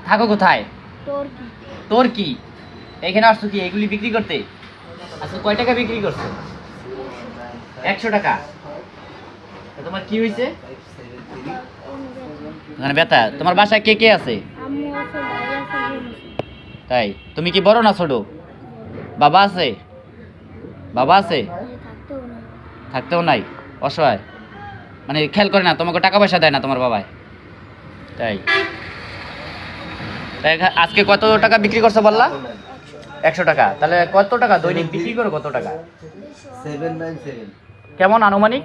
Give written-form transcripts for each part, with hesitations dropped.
থাকো কোথায়? তোর কি? তোর কি? এখানে আসছো কি এগুলি বিক্রি করতে? আচ্ছা কয় টাকা বিক্রি করছো? 100 টাকা। তো তোমার কি হয়েছে? ওখানে ব্যথা। তোমার বাসায় কে কে আছে? আম্মু আছে, ভাই আছে, বোন আছে। তাই তুমি কি বড় না ছোট? বাবা আছে? বাবা আছে? থাকতেও না। থাকতেও নাই, অসহায়, মানে খেয়াল করে না তোমাকে, টাকা পয়সা দেয় না তোমার বাবাই? তাই তাই আজকে কত টাকা বিক্রি করছো বললা? 100 টাকা। তাহলে কত টাকা দৈনিক বিক্রি করো? কত টাকা? 797 কেমন আনুমানিক?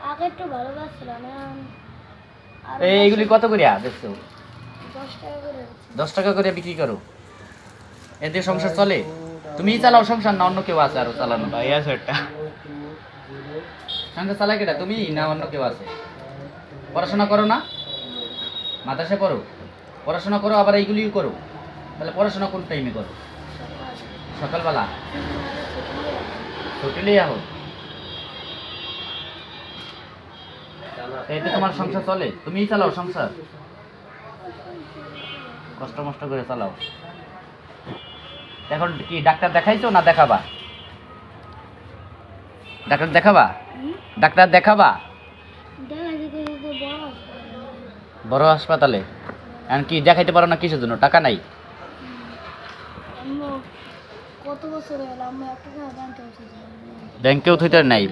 আগে একটু ভালো লাগছিল না। এইগুলি কত করে দেখছো? 10 টাকা করে। 10 টাকা করে বিক্রি করো, এতে সংসার চলে? তুমিই চালাও সংসার না অন্য কেউ আছে আরো চালানো? ভাই আছে একটা। সংসার চালায় কেটা, তুমি না অন্য কেউ আছে? পড়াশোনা করো না? মাদ্রাসায় পড়ো? পড়াশোনা করো আবার এইগুলিও করো? তাহলে পড়াশোনা কোন টাইমে করো? সকালবেলা? হোটেলেই আহো? এতে তোমার সংসার চলে? তুমিই চালাও সংসার? কষ্ট মষ্ট করে চালাও। এখন কি ডাক্তার দেখাইছো না দেখাবা? ডাক্তার দেখাবা? ডাক্তার দেখাবা? দেখা যেতে যেতে বড় বড় হাসপাতালে? এখন কি দেখাইতে পারো না কিসের জন্য? টাকা নাই? আম্মু কত বছর হলো আম্মু একটা টাকা জানতে হচ্ছে। ব্যাংকেও থইতে নাই,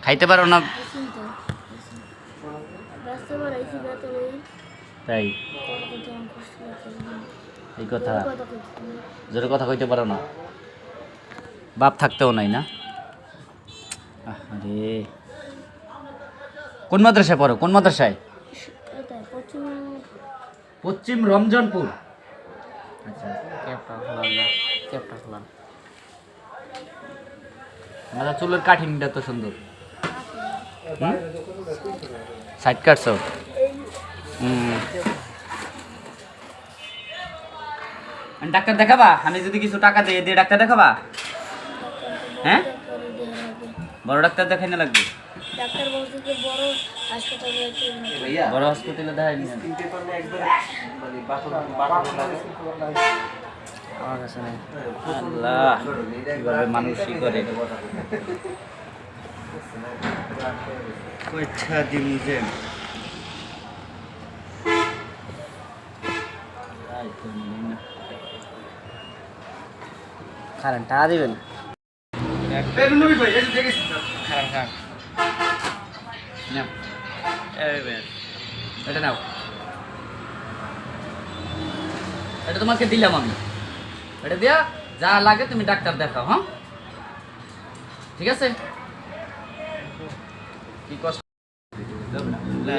খাইতে পারো না? রাস্তা বাড়াইছি বেতরে। তাই কষ্ট লাগছে। এই কথা, কথা কইছি। জোরে কথা কইতে পারো না? বাপ থাকতেও নাই না? আরে কোন মাদ্রাসায় পড়ো? কোন মাদ্রাসায়? এটা পশ্চিম পশ্চিম রমজানপুর। আচ্ছা, ক্যাপটা খোলান না, ক্যাপটা খোলান। আমার চুলের কাঠিংটা তো সুন্দর। সাইড কাটছো? ডাক্তার দেখাবা? আমি যদি কিছু টাকা দিয়ে দিয়ে ডাক্তার দেখাবা? হ্যাঁ, বড় ডাক্তার দেখাই না লাগবে? ডাক্তার বলছে যে বড় হাসপাতালে বড় হসপিটালে দেখাই না? আমার কাছে নেই। আল্লাহ, কিভাবে মানুষই করে। আচ্ছা দিমু যে খারান টাকা দিবেন? খারাপ খারাপ নাও, এটা নাও, এটা তোমাকে দিলাম আমি। এটা দিয়া যা লাগে তুমি ডাক্তার দেখাও। হ্যাঁ ঠিক আছে? কি কষ্ট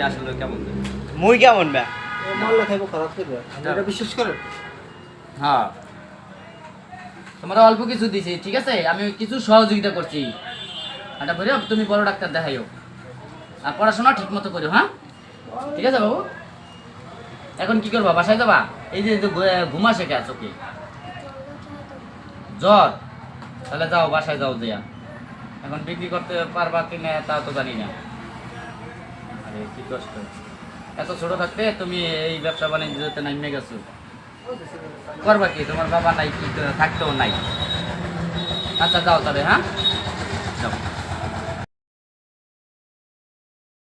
আসলে কেমন? মুই কেমন ব্যা মারলে খাইবো খারাপ করবে, এটা বিশ্বাস করে? হ্যাঁ, তোমরা অল্প কিছু দিছি, ঠিক আছে? আমি কিছু সহযোগিতা করছি। এটা বলে তুমি বড় ডাক্তার দেখাইও, আর পড়াশোনা ঠিক মতো করো। হ্যাঁ ঠিক আছে বাবু? এখন কি করবা? বাসায় যাবা? এই যে ঘুমা শেখে আছো কি? জ্বর? তাহলে যাও বাসায় যাও, দিয়া এখন বিক্রি করতে পারবা কিনা তা তো জানি না। আরে কি কষ্ট, এত ছোট থাকতে তুমি এই ব্যবসা বাণিজ্যতে নামে গেছো, করবা কি? তোমার বাবা নাই, কি থাকতেও নাই। আচ্ছা যাও তবে। হ্যাঁ যাও।